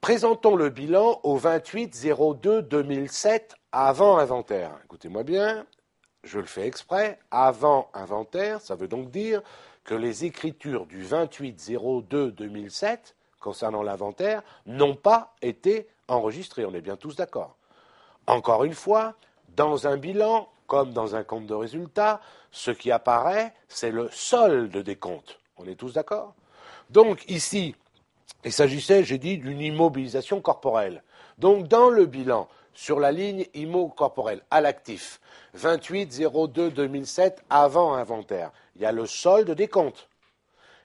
Présentons le bilan au 28-02-2007 avant inventaire. Écoutez-moi bien, je le fais exprès. Avant inventaire, ça veut donc dire que les écritures du 28-02-2007 concernant l'inventaire n'ont pas été enregistrées. On est bien tous d'accord. Encore une fois, dans un bilan, comme dans un compte de résultats, ce qui apparaît, c'est le solde des comptes. On est tous d'accord? Donc ici, il s'agissait, j'ai dit, d'une immobilisation corporelle. Donc dans le bilan, sur la ligne IMO corporelle, à l'actif, 28-02-2007 avant inventaire, il y a le solde des comptes.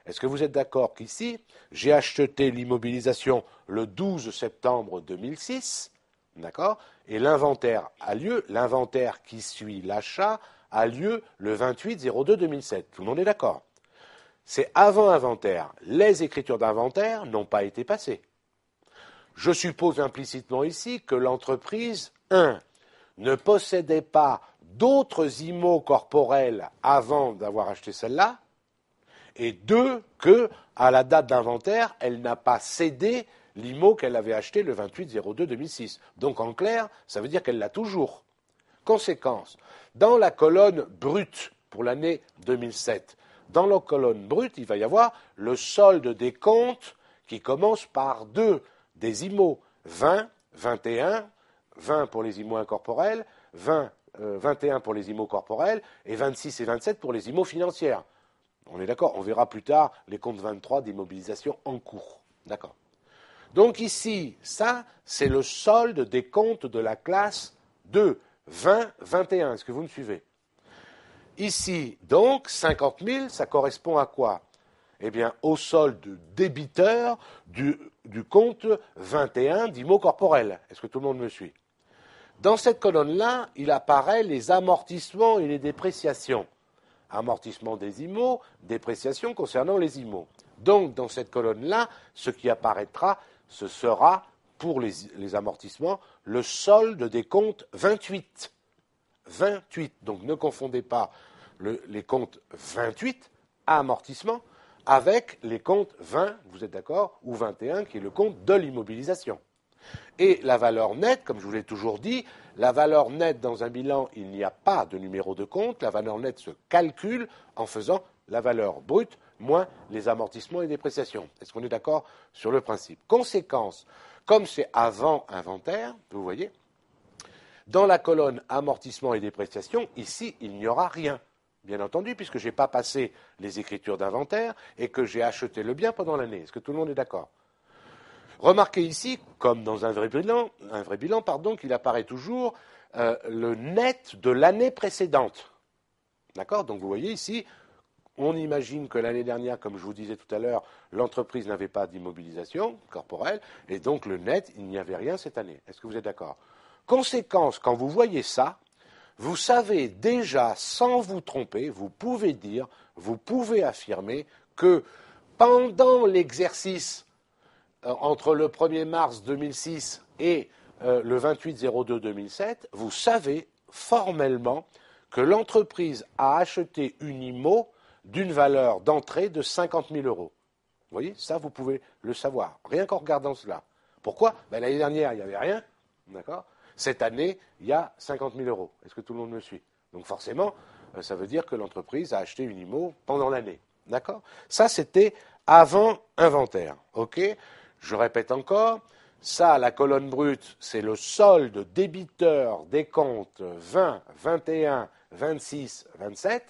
Est-ce que vous êtes d'accord qu'ici, j'ai acheté l'immobilisation le 12 septembre 2006, d'accord, et l'inventaire a lieu, l'inventaire qui suit l'achat a lieu le 28-02-2007. Tout le monde est d'accord? C'est avant inventaire. Les écritures d'inventaire n'ont pas été passées. Je suppose implicitement ici que l'entreprise, 1, ne possédait pas d'autres IMO corporels avant d'avoir acheté celle-là, et 2, que, à la date d'inventaire, elle n'a pas cédé l'IMO qu'elle avait acheté le 28-02-2006. Donc en clair, ça veut dire qu'elle l'a toujours. Conséquence, dans la colonne brute pour l'année 2007, dans la colonne brute, il va y avoir le solde des comptes qui commence par 2 des IMO 20, 21, 20 pour les IMO incorporels, 21 pour les IMO corporels et 26 et 27 pour les IMO financières. On est d'accord, on verra plus tard les comptes 23 d'immobilisation en cours. D'accord. Donc ici, ça, c'est le solde des comptes de la classe 2, 20, 21. Est-ce que vous me suivez? Ici, donc, 50 000, ça correspond à quoi? Eh bien, au solde débiteur du compte 21 d'IMO corporel. Est-ce que tout le monde me suit? Dans cette colonne-là, il apparaît les amortissements et les dépréciations. Amortissement des IMO, dépréciation concernant les IMO. Donc, dans cette colonne-là, ce qui apparaîtra, ce sera, pour les amortissements, le solde des comptes 28. 28. Donc, ne confondez pas les comptes 28, amortissement, avec les comptes 20, vous êtes d'accord, ou 21, qui est le compte de l'immobilisation. Et la valeur nette, comme je vous l'ai toujours dit, la valeur nette dans un bilan, il n'y a pas de numéro de compte. La valeur nette se calcule en faisant la valeur brute moins les amortissements et dépréciations. Est-ce qu'on est d'accord sur le principe? Conséquence, comme c'est avant inventaire, vous voyez, dans la colonne amortissement et dépréciation, ici, il n'y aura rien. Bien entendu, puisque je n'ai pas passé les écritures d'inventaire et que j'ai acheté le bien pendant l'année. Est-ce que tout le monde est d'accord? Remarquez ici, comme dans un vrai bilan, qu'il apparaît toujours le net de l'année précédente. D'accord? Donc vous voyez ici, on imagine que l'année dernière, comme je vous disais tout à l'heure, l'entreprise n'avait pas d'immobilisation corporelle, et donc le net, il n'y avait rien cette année. Est-ce que vous êtes d'accord? Conséquence, quand vous voyez ça, vous savez déjà, sans vous tromper, vous pouvez dire, vous pouvez affirmer que pendant l'exercice entre le 1er mars 2006 et le 28-02-2007, vous savez formellement que l'entreprise a acheté une IMO d'une valeur d'entrée de 50 000 euros. Vous voyez, ça, vous pouvez le savoir, rien qu'en regardant cela. Pourquoi? L'année dernière, il n'y avait rien, d'accord? Cette année, il y a 50 000 euros. Est-ce que tout le monde me suit? Donc forcément, ça veut dire que l'entreprise a acheté une IMO pendant l'année. D'accord? Ça, c'était avant inventaire. OK? Je répète encore. Ça, la colonne brute, c'est le solde débiteur des comptes 20, 21, 26, 27.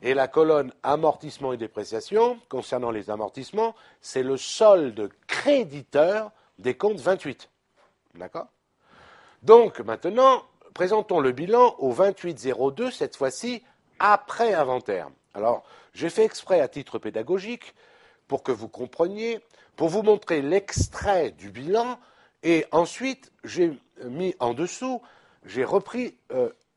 Et la colonne amortissement et dépréciation, concernant les amortissements, c'est le solde créditeur des comptes 28. D'accord? Donc, maintenant, présentons le bilan au 28-02, cette fois-ci, après inventaire. Alors, j'ai fait exprès à titre pédagogique, pour que vous compreniez, pour vous montrer l'extrait du bilan, et ensuite, j'ai mis en dessous, j'ai repris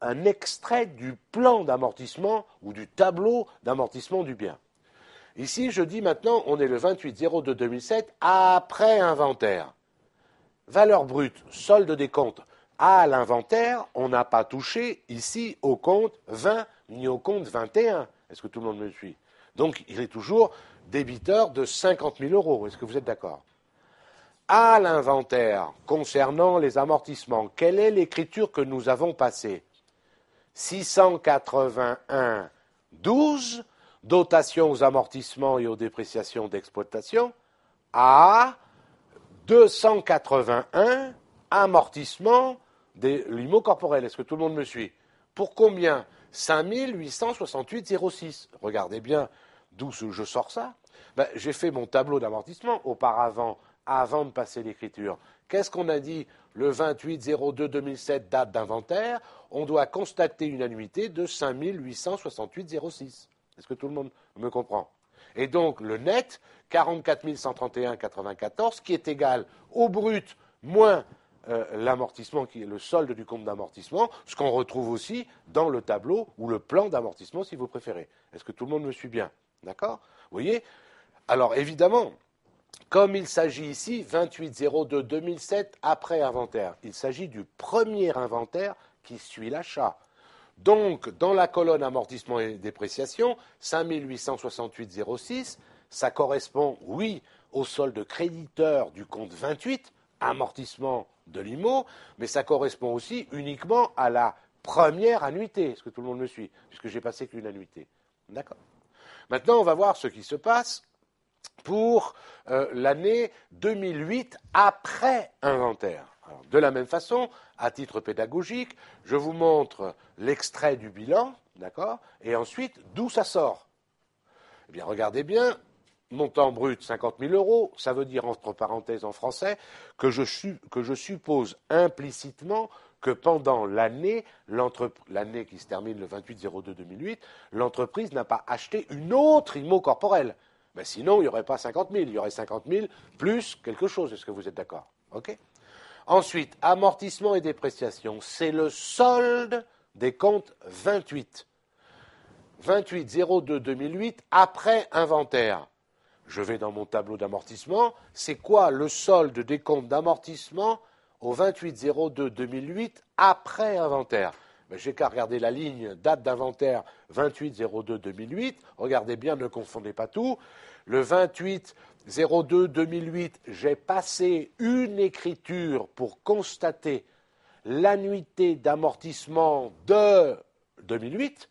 un extrait du plan d'amortissement ou du tableau d'amortissement du bien. Ici, je dis maintenant, on est le 28-02-2007, après inventaire. Valeur brute, solde des comptes. À l'inventaire, on n'a pas touché ici au compte 20 ni au compte 21. Est-ce que tout le monde me suit? Donc, il est toujours débiteur de 50 000 euros. Est-ce que vous êtes d'accord? à l'inventaire concernant les amortissements, quelle est l'écriture que nous avons passée? 681,12, dotation aux amortissements et aux dépréciations d'exploitation, à 281, amortissement des l'IMO corporel. Est-ce que tout le monde me suit? Pour combien? 5868,06. Regardez bien d'où je sors ça. J'ai fait mon tableau d'amortissement auparavant, avant de passer l'écriture. Qu'est-ce qu'on a dit? Le 28-02-2007, date d'inventaire, on doit constater une annuité de 5868,06. Est-ce que tout le monde me comprend? Et donc, le net, 44 131,94, qui est égal au brut moins l'amortissement, qui est le solde du compte d'amortissement, ce qu'on retrouve aussi dans le tableau ou le plan d'amortissement, si vous préférez. Est-ce que tout le monde me suit bien? D'accord? Vous voyez? Alors, évidemment, comme il s'agit ici, 28-02-2007, après inventaire, il s'agit du premier inventaire qui suit l'achat. Donc, dans la colonne amortissement et dépréciation, 5868,06, ça correspond, oui, au solde créditeur du compte 28, amortissement de l'IMO, mais ça correspond aussi uniquement à la première annuité. Est-ce que tout le monde me suit? Puisque j'ai passé qu'une annuité. D'accord. Maintenant, on va voir ce qui se passe pour l'année 2008 après inventaire. Alors, de la même façon, à titre pédagogique, je vous montre l'extrait du bilan, d'accord, et ensuite d'où ça sort. Eh bien, regardez bien, montant brut 50 000 euros, ça veut dire entre parenthèses en français que je suppose implicitement que pendant l'année, l'année qui se termine le 28-02-2008, l'entreprise n'a pas acheté une autre IMO corporelle. Mais sinon, il n'y aurait pas 50 000, il y aurait 50 000 plus quelque chose. Est-ce que vous êtes d'accord? OK. Ensuite, amortissement et dépréciation, c'est le solde des comptes 28. 28-02-2008, après inventaire. Je vais dans mon tableau d'amortissement. C'est quoi le solde des comptes d'amortissement au 28-02-2008 après inventaire? J'ai qu'à regarder la ligne date d'inventaire 28-02-2008. Regardez bien, ne confondez pas tout. Le 28-02-2008, j'ai passé une écriture pour constater l'annuité d'amortissement de 2008.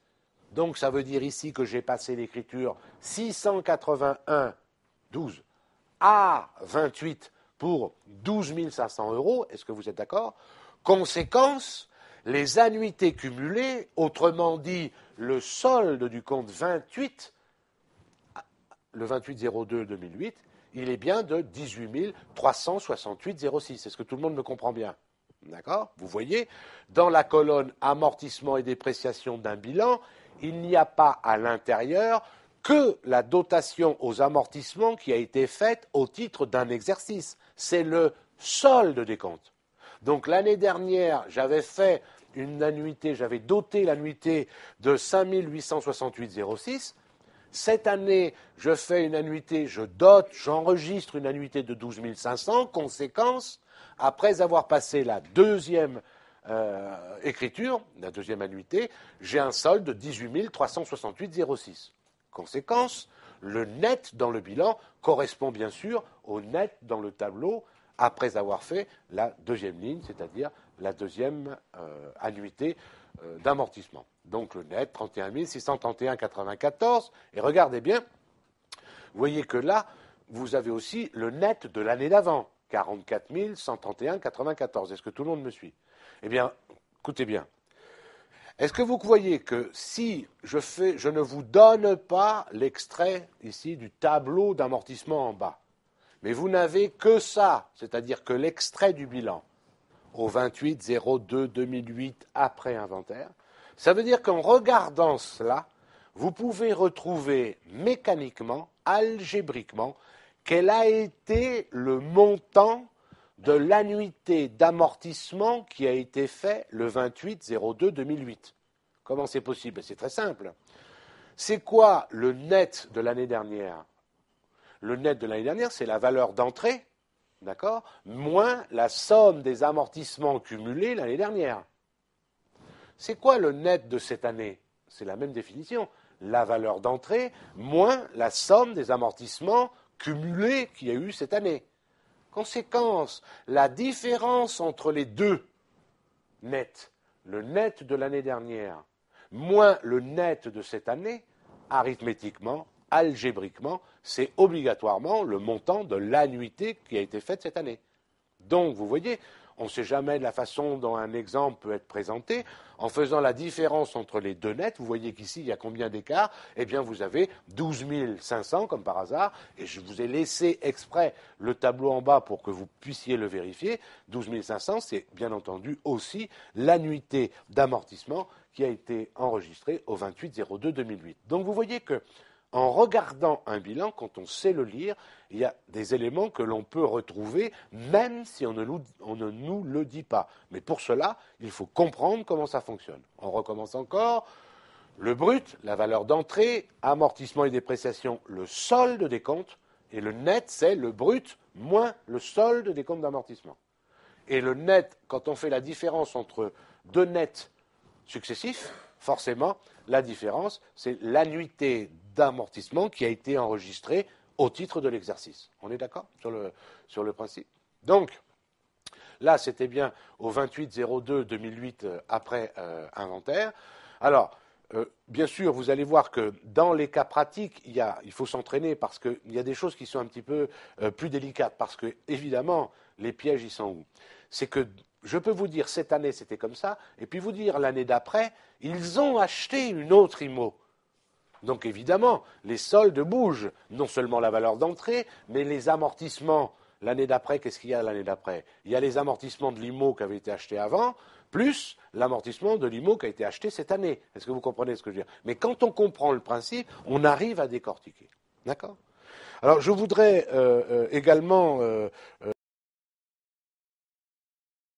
Donc, ça veut dire ici que j'ai passé l'écriture 681,12 à 28 pour 12 500 euros. Est-ce que vous êtes d'accord? Conséquence, les annuités cumulées, autrement dit, le solde du compte 28, le 28-02-2008, il est bien de 18 368,06. Est-ce que tout le monde me comprend bien? D'accord? Vous voyez, dans la colonne amortissement et dépréciation d'un bilan, il n'y a pas à l'intérieur que la dotation aux amortissements qui a été faite au titre d'un exercice. C'est le solde des comptes. Donc l'année dernière, j'avais fait une annuité, j'avais doté l'annuité de 5 868,06. Cette année, je fais une annuité, j'enregistre une annuité de 12 500. Conséquence, après avoir passé la deuxième écriture, la deuxième annuité, j'ai un solde de 18 368,06. Conséquence, le net dans le bilan correspond bien sûr au net dans le tableau après avoir fait la deuxième ligne, c'est-à-dire la deuxième annuité d'amortissement. Donc le net, 31 631,94. Et regardez bien, vous voyez que là, vous avez aussi le net de l'année d'avant, 44 131,94. Est-ce que tout le monde me suit? Eh bien, écoutez bien. Est-ce que vous voyez que si je ne vous donne pas l'extrait ici du tableau d'amortissement en bas, mais vous n'avez que ça, c'est-à-dire que l'extrait du bilan au 28-02-2008 après inventaire, ça veut dire qu'en regardant cela, vous pouvez retrouver mécaniquement, algébriquement, quel a été le montant de l'annuité d'amortissement qui a été fait le 28-02-2008. Comment c'est possible? C'est très simple. C'est quoi le net de l'année dernière? Le net de l'année dernière, c'est la valeur d'entrée, d'accord, moins la somme des amortissements cumulés l'année dernière. C'est quoi le net de cette année? C'est la même définition. La valeur d'entrée moins la somme des amortissements cumulés qu'il y a eu cette année. Conséquence, la différence entre les deux nets, le net de l'année dernière, moins le net de cette année, arithmétiquement, algébriquement, c'est obligatoirement le montant de l'annuité qui a été faite cette année. Donc, vous voyez, on ne sait jamais de la façon dont un exemple peut être présenté. En faisant la différence entre les deux nets, vous voyez qu'ici, il y a combien d'écart? Eh bien, vous avez 12 500, comme par hasard, et je vous ai laissé exprès le tableau en bas pour que vous puissiez le vérifier. 12 500, c'est bien entendu aussi l'annuité d'amortissement qui a été enregistrée au 28/02/2008. Donc, vous voyez que en regardant un bilan, quand on sait le lire, il y a des éléments que l'on peut retrouver, même si on ne nous le dit pas. Mais pour cela, il faut comprendre comment ça fonctionne. On recommence encore. Le brut, la valeur d'entrée, amortissement et dépréciation, le solde des comptes. Et le net, c'est le brut moins le solde des comptes d'amortissement. Et le net, quand on fait la différence entre deux nets successifs, forcément, la différence, c'est l'annuité d'amortissement qui a été enregistrée au titre de l'exercice. On est d'accord sur le principe? Donc, là, c'était bien au 28/02/2008 après inventaire. Alors, bien sûr, vous allez voir que dans les cas pratiques, il faut s'entraîner parce qu'il y a des choses qui sont un petit peu plus délicates. Parce que, évidemment, les pièges, ils sont où? C'est que je peux vous dire, cette année, c'était comme ça, et puis vous dire, l'année d'après, ils ont acheté une autre IMO. Donc, évidemment, les soldes bougent. Non seulement la valeur d'entrée, mais les amortissements. L'année d'après, qu'est-ce qu'il y a l'année d'après? Il y a les amortissements de l'IMO qui avaient été achetés avant, plus l'amortissement de l'IMO qui a été acheté cette année. Est-ce que vous comprenez ce que je veux dire? Mais quand on comprend le principe, on arrive à décortiquer. D'accord? Alors, je voudrais également